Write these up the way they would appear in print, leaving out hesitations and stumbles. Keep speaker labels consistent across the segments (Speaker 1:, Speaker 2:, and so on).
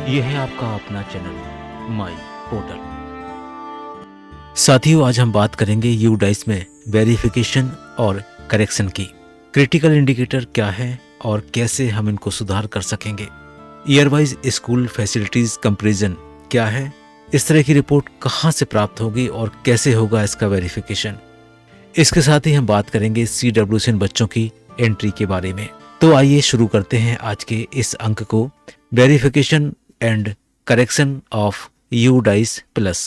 Speaker 1: ये है आपका अपना चैनल माई पोर्टल। साथियों, आज हम बात करेंगे यू डाइस में वेरिफिकेशन और करेक्शन की। क्रिटिकल इंडिकेटर क्या है और कैसे हम इनको सुधार कर सकेंगे। Year wise school facilities comparison क्या है, इस तरह की रिपोर्ट कहाँ से प्राप्त होगी और कैसे होगा इसका वेरिफिकेशन। इसके साथ ही हम बात करेंगे CWCN बच्चों की एंट्री के बारे में। तो आइए शुरू करते हैं आज के इस अंक को, verification and correction of you dice plus.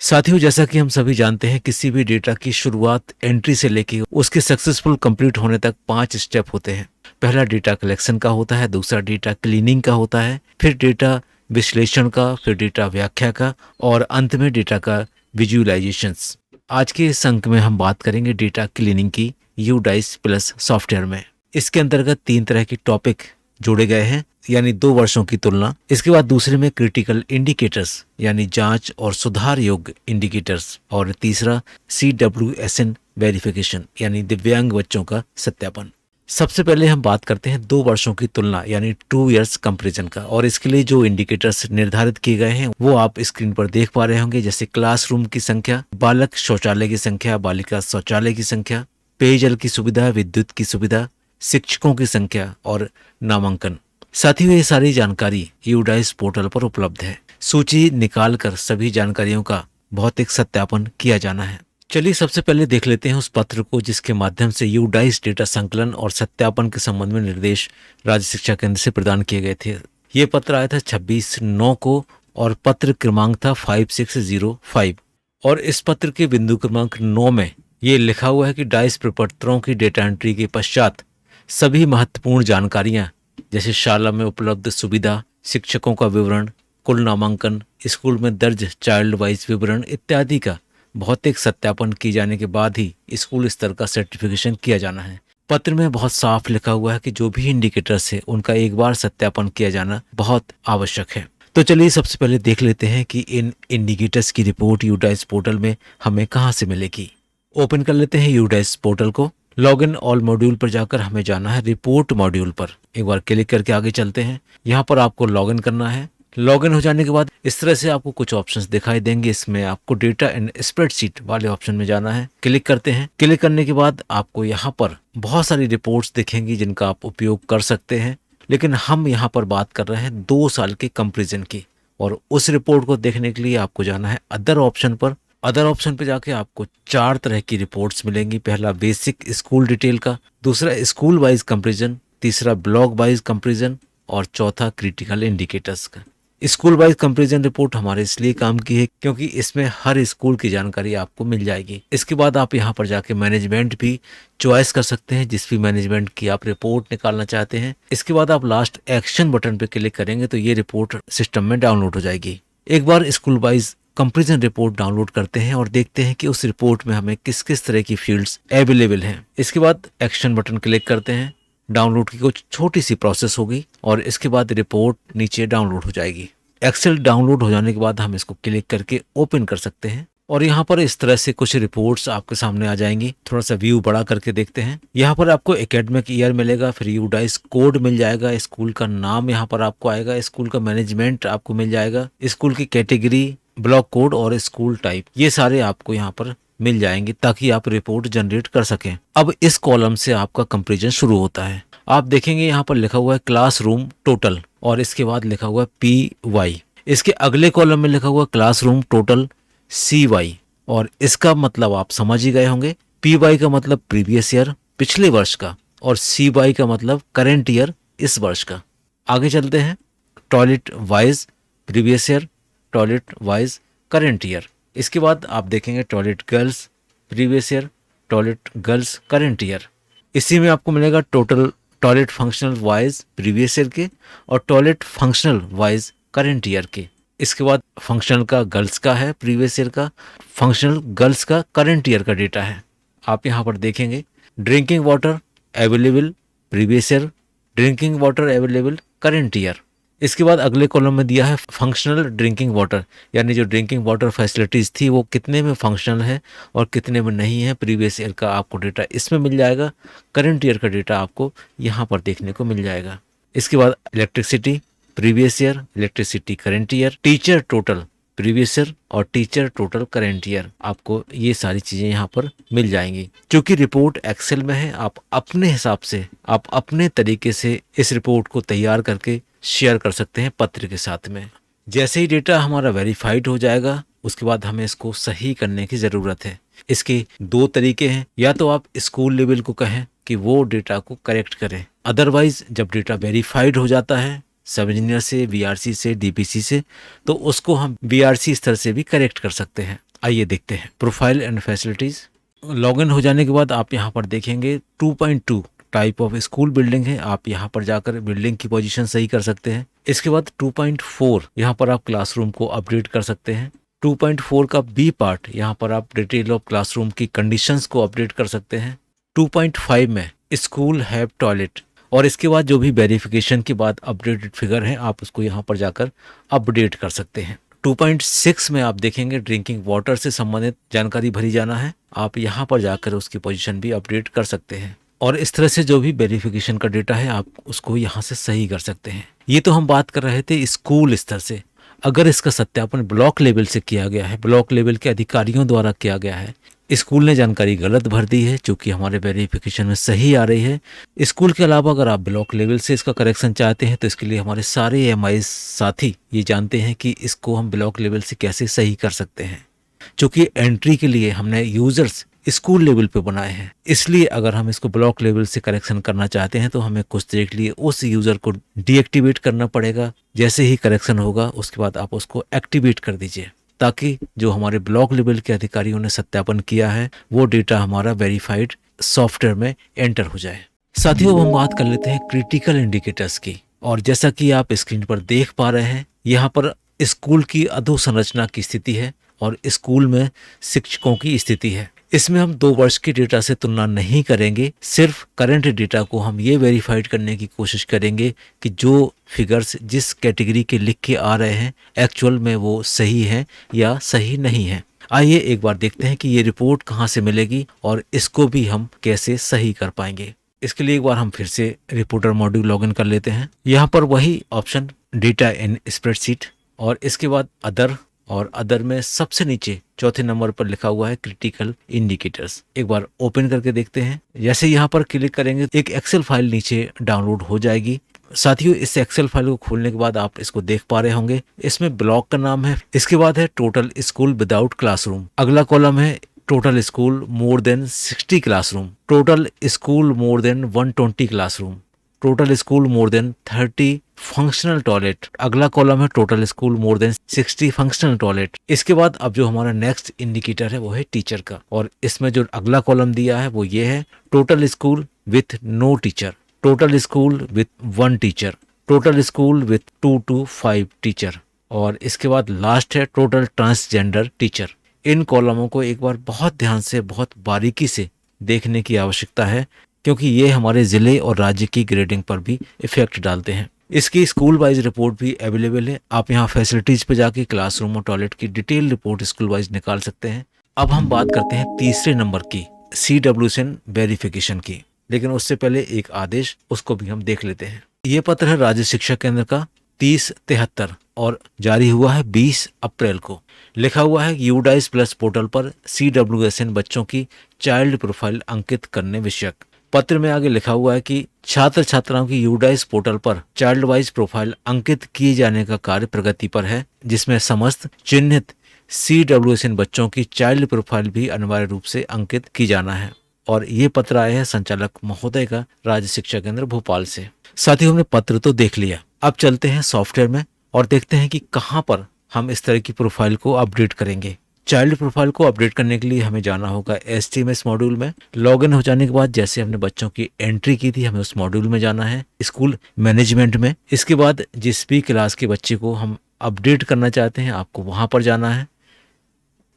Speaker 1: साथियों, जैसा कि हम सभी जानते हैं, किसी भी डेटा की शुरुआत एंट्री से लेकर उसके सक्सेसफुल कंप्लीट होने तक 5 स्टेप होते हैं। पहला डेटा कलेक्शन का होता है, दूसरा डेटा क्लीनिंग का होता है, फिर डेटा विश्लेषण का, फिर डेटा व्याख्या का और अंत में डेटा का विजुअलाइजेशंस। आज के इस अंक में हम बात करेंगे डेटा क्लीनिंग की यू डाइस प्लस सॉफ्टवेयर में। इसके अंतर्गत 3 तरह के टॉपिक जोड़े गए हैं, यानी 2 वर्षों की तुलना। इसके बाद दूसरे में क्रिटिकल इंडिकेटर्स यानी जांच और सुधार योग्य इंडिकेटर्स, और तीसरा CWSN वेरिफिकेशन यानी दिव्यांग बच्चों का सत्यापन। सबसे पहले हम बात करते हैं 2 वर्षों की तुलना यानी 2 इयर्स कंपैरिजन का। और इसके लिए जो इंडिकेटर्स निर्धारित किए गए हैं वो आप स्क्रीन पर देख पा रहे होंगे, जैसे क्लासरूम की संख्या, बालक शौचालय की संख्या, बालिका शौचालय की संख्या, पेयजल की सुविधा, विद्युत की सुविधा, शिक्षकों की संख्या और नामांकन। साथियों, ये सारी जानकारी यू डाइस पोर्टल पर उपलब्ध है। सूची निकालकर सभी जानकारियों का भौतिक सत्यापन किया जाना है। चलिए सबसे पहले देख लेते हैं उस पत्र को जिसके माध्यम से यू डाइस डेटा संकलन और सत्यापन के संबंध में निर्देश राज्य शिक्षा केंद्र से प्रदान किए गए थे। ये पत्र आया था 26/9 को और पत्र क्रमांक था 5605। और इस पत्र के बिंदु क्रमांक 9 में ये लिखा हुआ है कि डाइस प्रपत्रों की डेटा एंट्री के पश्चात सभी महत्वपूर्ण जानकारियां जैसे शाला में उपलब्ध सुविधा, शिक्षकों का विवरण, कुल नामांकन, स्कूल में दर्ज चाइल्ड वाइज विवरण इत्यादि का भौतिक सत्यापन किए जाने के बाद ही स्कूल स्तर का सर्टिफिकेशन किया जाना है। पत्र में बहुत साफ लिखा हुआ है कि जो भी इंडिकेटर्स है उनका एक बार सत्यापन किया जाना बहुत आवश्यक है। तो चलिए सबसे पहले देख लेते हैं कि इन इंडिकेटर्स की रिपोर्ट यू डाइस पोर्टल में हमें कहाँ से मिलेगी। ओपन कर लेते हैं यू डाइस पोर्टल को। लॉगिन ऑल मॉड्यूल पर जाकर हमें जाना है रिपोर्ट मॉड्यूल पर। एक बार क्लिक करके आगे चलते हैं। यहाँ पर आपको लॉगिन करना है। लॉगिन हो जाने के बाद इस तरह से आपको कुछ ऑप्शंस दिखाई देंगे। इसमें आपको डेटा एंड स्प्रेडशीट वाले ऑप्शन में जाना है। क्लिक करते हैं। क्लिक करने के बाद आपको यहाँ पर बहुत सारी रिपोर्ट्स दिखेंगी जिनका आप उपयोग कर सकते हैं, लेकिन हम यहाँ पर बात कर रहे हैं 2 साल के कंपैरिजन की। और उस रिपोर्ट को देखने के लिए आपको जाना है अदर ऑप्शन पर। अदर ऑप्शन पे जाके आपको 4 तरह की रिपोर्ट्स मिलेंगी। पहला बेसिक स्कूल डिटेल का, दूसरा स्कूल वाइज कंपैरिजन, तीसरा ब्लॉक वाइज कंपैरिजन और चौथा क्रिटिकल इंडिकेटर्स का। स्कूल वाइज कंपैरिजन रिपोर्ट हमारे इसलिए काम की है क्योंकि इसमें हर स्कूल की जानकारी आपको मिल जाएगी। इसके बाद आप यहाँ पर जाके मैनेजमेंट भी चॉइस कर सकते हैं, जिस भी मैनेजमेंट की आप रिपोर्ट निकालना चाहते हैं। इसके बाद आप लास्ट एक्शन बटन पे क्लिक करेंगे तो ये रिपोर्ट सिस्टम में डाउनलोड हो जाएगी। एक बार school wise comparison report download करते हैं और देखते हैं कि उस रिपोर्ट में हमें किस किस तरह की फील्ड्स अवेलेबल हैं। इसके बाद एक्शन बटन क्लिक करते हैं। डाउनलोड की कुछ छोटी सी प्रोसेस होगी और इसके बाद रिपोर्ट नीचे डाउनलोड हो जाएगी। एक्सेल डाउनलोड हो जाने के बाद हम इसको क्लिक करके ओपन कर सकते हैं और यहाँ पर इस तरह से कुछ रिपोर्ट्स आपके सामने आ जाएंगी। थोड़ा सा व्यू बड़ा करके देखते हैं। यहाँ पर आपको एकेडमिक ईयर मिलेगा, फिर यू डाइस कोड मिल जाएगा, स्कूल का नाम यहाँ पर आपको आएगा, स्कूल का मैनेजमेंट आपको मिल जाएगा, स्कूल की कैटेगरी, ब्लॉक कोड और स्कूल टाइप, ये सारे आपको यहाँ पर मिल जाएंगे ताकि आप रिपोर्ट जनरेट कर सकें। अब इस कॉलम से आपका कंपैरिजन शुरू होता है। आप देखेंगे यहाँ पर लिखा हुआ है क्लासरूम टोटल और इसके बाद लिखा हुआ है PY। इसके अगले कॉलम में लिखा हुआ क्लासरूम टोटल CY और इसका मतलब आप समझ ही गए होंगे। PY का मतलब प्रीवियस ईयर, पिछले वर्ष का, और CY का मतलब करेंट ईयर, इस वर्ष का। आगे चलते हैं। Toilet wise previous year, toilet wise current year. इसके बाद आप देखेंगे toilet girls previous year, toilet girls current year. इसी में आपको मिलेगा total toilet functional wise previous year के और toilet functional wise current year के। इसके बाद फंक्शनल का गर्ल्स का है प्रीवियस ईयर का, फंक्शनल गर्ल्स का करेंट ईयर का डेटा है। आप यहाँ पर देखेंगे drinking water available previous year, drinking water available current year. इसके बाद अगले कॉलम में दिया है फंक्शनल ड्रिंकिंग वाटर, यानी जो ड्रिंकिंग वाटर फैसिलिटीज़ थी वो कितने में फंक्शनल है और कितने में नहीं है। प्रीवियस ईयर का आपको डेटा इसमें मिल जाएगा, करंट ईयर का डेटा आपको यहाँ पर देखने को मिल जाएगा। इसके बाद electricity previous year, electricity current year, teacher total previous year और टीचर टोटल करंट ईयर, आपको ये सारी चीजें यहाँ पर मिल जाएंगी। क्योंकि रिपोर्ट एक्सेल में है, आप अपने हिसाब से, आप अपने तरीके से इस रिपोर्ट को तैयार करके शेयर कर सकते हैं पत्र के साथ में। जैसे ही डेटा हमारा वेरीफाइड हो जाएगा, उसके बाद हमें इसको सही करने की ज़रूरत है। इसके दो तरीके हैं, या तो आप स्कूल लेवल को कहें कि वो डेटा को करेक्ट करें, अदरवाइज जब डेटा वेरीफाइड हो जाता है सब इंजीनियर से, वीआरसी से, डीपीसी से, तो उसको हम वीआरसी स्तर से भी करेक्ट कर सकते हैं। आइए देखते हैं प्रोफाइल एंड फैसिलिटीज। लॉगिन हो जाने के बाद आप यहाँ पर देखेंगे 2.2 टाइप ऑफ स्कूल बिल्डिंग है, आप यहाँ पर जाकर बिल्डिंग की पोजीशन सही कर सकते हैं। इसके बाद 2.4 यहाँ पर आप क्लासरूम को अपडेट कर सकते हैं। 2.4 का बी पार्ट, यहाँ पर आप डिटेल ऑफ क्लासरूम की कंडीशंस को अपडेट कर सकते हैं। 2.5 में स्कूल हैव टॉयलेट, और इसके बाद जो भी वेरिफिकेशन के बाद अपडेटेड फिगर है आप उसको यहाँ पर जाकर अपडेट कर सकते हैं। 2.6 में आप देखेंगे ड्रिंकिंग वाटर से संबंधित जानकारी भरी जाना है, आप यहाँ पर जाकर उसकी पोजीशन भी अपडेट कर सकते हैं। और इस तरह से जो भी वेरिफिकेशन का डेटा है आप उसको यहाँ से सही कर सकते हैं। ये तो हम बात कर रहे थे स्कूल स्तर से। अगर इसका सत्यापन ब्लॉक लेवल से किया गया है, ब्लॉक लेवल के अधिकारियों द्वारा किया गया है, स्कूल ने जानकारी गलत भर दी है जो कि हमारे वेरिफिकेशन में सही आ रही है, स्कूल के अलावा अगर आप ब्लॉक लेवल से इसका करेक्शन चाहते हैं तो इसके लिए हमारे सारे एमआई साथी ये जानते हैं कि इसको हम ब्लॉक लेवल से कैसे सही कर सकते हैं। क्योंकि एंट्री के लिए हमने यूजर्स स्कूल लेवल पे बनाए हैं, इसलिए अगर हम इसको ब्लॉक लेवल से करेक्शन करना चाहते हैं तो हमें कुछ देर के लिए उस यूजर को डीएक्टिवेट करना पड़ेगा। जैसे ही करेक्शन होगा उसके बाद आप उसको एक्टिवेट कर दीजिए, ताकि जो हमारे ब्लॉक लेवल के अधिकारियों ने सत्यापन किया है वो डेटा हमारा वेरीफाइड सॉफ्टवेयर में एंटर हो जाए। साथियों, हम बात कर लेते हैं क्रिटिकल इंडिकेटर्स की। और जैसा कि आप स्क्रीन पर देख पा रहे हैं, यहाँ पर स्कूल की अधोसंरचना की स्थिति है और स्कूल में शिक्षकों की स्थिति है। इसमें हम 2 वर्ष के डेटा से तुलना नहीं करेंगे, सिर्फ करंट डेटा को हम ये वेरीफाइड करने की कोशिश करेंगे कि जो फिगर्स जिस कैटेगरी के लिख के आ रहे हैं एक्चुअल में वो सही है या सही नहीं है। आइए एक बार देखते हैं कि ये रिपोर्ट कहाँ से मिलेगी और इसको भी हम कैसे सही कर पाएंगे। इसके लिए एक बार हम फिर से रिपोर्टर मॉड्यूल लॉगिन कर लेते हैं। यहाँ पर वही ऑप्शन डेटा इन स्प्रेडशीट, और इसके बाद अदर, और अदर में सबसे नीचे चौथे नंबर पर लिखा हुआ है क्रिटिकल इंडिकेटर्स। एक बार ओपन करके देखते हैं। जैसे यहाँ पर क्लिक करेंगे एक एक्सेल फाइल नीचे डाउनलोड हो जाएगी। साथियों, इस एक्सेल फाइल को खोलने के बाद आप इसको देख पा रहे होंगे, इसमें ब्लॉक का नाम है, इसके बाद है टोटल स्कूल विदाउट क्लासरूम, अगला कॉलम है total school more than 60 classroom, total school more than 120 classroom, total school more than 30 functional toilet, अगला कॉलम है total school more than 60 functional toilet. इसके बाद अब जो हमारा नेक्स्ट इंडिकेटर है वो है टीचर का, और इसमें जो अगला कॉलम दिया है वो ये है total school with no teacher, total school with 1 teacher, total school with 2 to 5 teacher, और इसके बाद लास्ट है टोटल ट्रांसजेंडर टीचर। इन कॉलमों को एक बार बहुत ध्यान से, बहुत बारीकी से देखने की आवश्यकता है, क्योंकि ये हमारे जिले और राज्य की ग्रेडिंग पर भी इफेक्ट डालते हैं। इसकी स्कूल वाइज रिपोर्ट भी अवेलेबल है, आप यहाँ फैसिलिटीज पे जाके क्लासरूम और टॉयलेट की डिटेल रिपोर्ट स्कूल वाइज निकाल सकते हैं। अब हम बात करते हैं तीसरे नंबर की CWSN वेरिफिकेशन की, लेकिन उससे पहले एक आदेश, उसको भी हम देख लेते हैं। ये पत्र है राज्य शिक्षा केंद्र का 3073 और जारी हुआ है 20 अप्रैल को। लिखा हुआ है यूडाइस प्लस पोर्टल पर CWSN बच्चों की चाइल्ड प्रोफाइल अंकित करने विषयक। पत्र में आगे लिखा हुआ है कि छात्र छात्राओं की यूडाइस पोर्टल पर चाइल्ड वाइज प्रोफाइल अंकित किए जाने का कार्य प्रगति पर है, जिसमें समस्त चिन्हित CWSN बच्चों की चाइल्ड प्रोफाइल भी अनिवार्य रूप से अंकित की जाना है। और ये पत्र आया है संचालक महोदय का राज्य शिक्षा केंद्र भोपाल से। साथ ही हमने पत्र तो देख लिया, अब चलते हैं सॉफ्टवेयर में और देखते हैं कि कहाँ पर हम इस तरह की प्रोफाइल को अपडेट करेंगे। चाइल्ड प्रोफाइल को अपडेट करने के लिए हमें जाना होगा HTMS मॉड्यूल में। लॉगिन हो जाने के बाद जैसे हमने बच्चों की एंट्री की थी, हमें उस मॉड्यूल में जाना है, स्कूल मैनेजमेंट में। इसके बाद जिस भी क्लास के बच्चे को हम अपडेट करना चाहते हैं आपको वहाँ पर जाना है।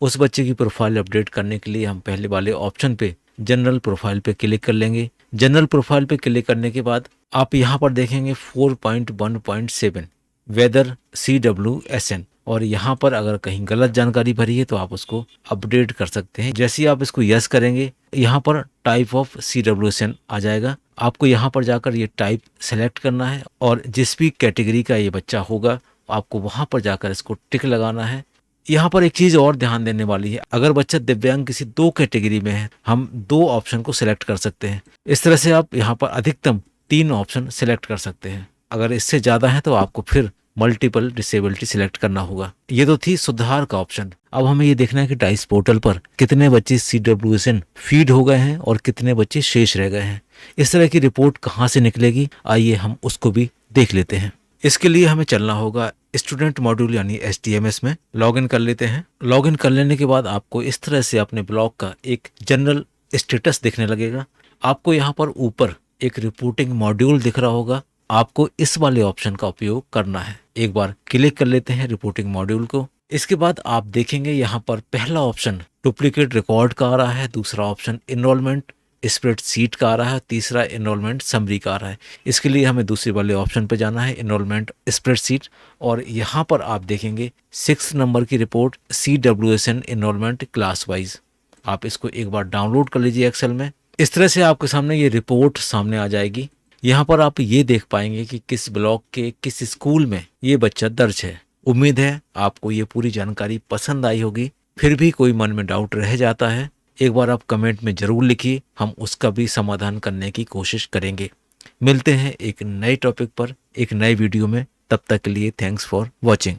Speaker 1: उस बच्चे की प्रोफाइल अपडेट करने के लिए हम पहले वाले ऑप्शन पे जनरल प्रोफाइल पे क्लिक कर लेंगे। जनरल प्रोफाइल पे क्लिक करने के बाद आप यहाँ पर देखेंगे 4.1.7 वेदर CWSN, और यहाँ पर अगर कहीं गलत जानकारी भरी है तो आप उसको अपडेट कर सकते हैं। जैसे ही आप इसको यस करेंगे यहाँ पर टाइप ऑफ CWSN आ जाएगा, आपको यहाँ पर जाकर ये टाइप सेलेक्ट करना है और जिस भी कैटेगरी का ये बच्चा होगा आपको वहाँ पर जाकर इसको टिक लगाना है। यहाँ पर एक चीज़ और ध्यान देने वाली है, अगर बच्चा दिव्यांग किसी 2 कैटेगरी में है हम 2 ऑप्शन को सिलेक्ट कर सकते हैं। इस तरह से आप यहाँ पर अधिकतम 3 ऑप्शन सिलेक्ट कर सकते हैं। अगर इससे ज़्यादा है तो आपको फिर मल्टीपल डिसेबिलिटी सिलेक्ट करना होगा। ये तो थी सुधार का ऑप्शन। अब हमें ये देखना है कि डाइस पोर्टल पर कितने बच्चे CWSN फीड हो गए हैं और कितने बच्चे शेष रह गए हैं। इस तरह की रिपोर्ट कहाँ से निकलेगी, आइए हम उसको भी देख लेते हैं। इसके लिए हमें चलना होगा स्टूडेंट मॉड्यूल यानी STMS में। लॉगिन कर लेते हैं। लॉगिन कर लेने के बाद आपको इस तरह से अपने ब्लॉग का एक जनरल स्टेटस दिखने लगेगा। आपको यहाँ पर ऊपर एक रिपोर्टिंग मॉड्यूल दिख रहा होगा, आपको इस वाले ऑप्शन का उपयोग करना है। एक बार क्लिक कर लेते हैं रिपोर्टिंग मॉड्यूल को। इसके बाद आप देखेंगे यहाँ पर पहला ऑप्शन डुप्लीकेट रिकॉर्ड का आ रहा है, दूसरा ऑप्शन इनरोलमेंट स्प्रेडशीट का आ रहा है, तीसरा इनरोलमेंट समरी का आ रहा है। इसके लिए हमें दूसरे वाले ऑप्शन पे जाना है, इनरोलमेंट स्प्रेडशीट, और यहाँ पर आप देखेंगे 6 नंबर की report CWSN enrolment class wise. आप इसको एक बार डाउनलोड कर लीजिए एक्सेल में। इस तरह से आपके सामने ये रिपोर्ट सामने आ जाएगी। यहाँ पर आप ये देख पाएंगे कि किस ब्लॉक के किस स्कूल में ये बच्चा दर्ज है। उम्मीद है आपको ये पूरी जानकारी पसंद आई होगी। फिर भी कोई मन में डाउट रह जाता है, एक बार आप कमेंट में ज़रूर लिखिए, हम उसका भी समाधान करने की कोशिश करेंगे। मिलते हैं एक नए टॉपिक पर एक नए वीडियो में, तब तक के लिए थैंक्स फॉर वॉचिंग।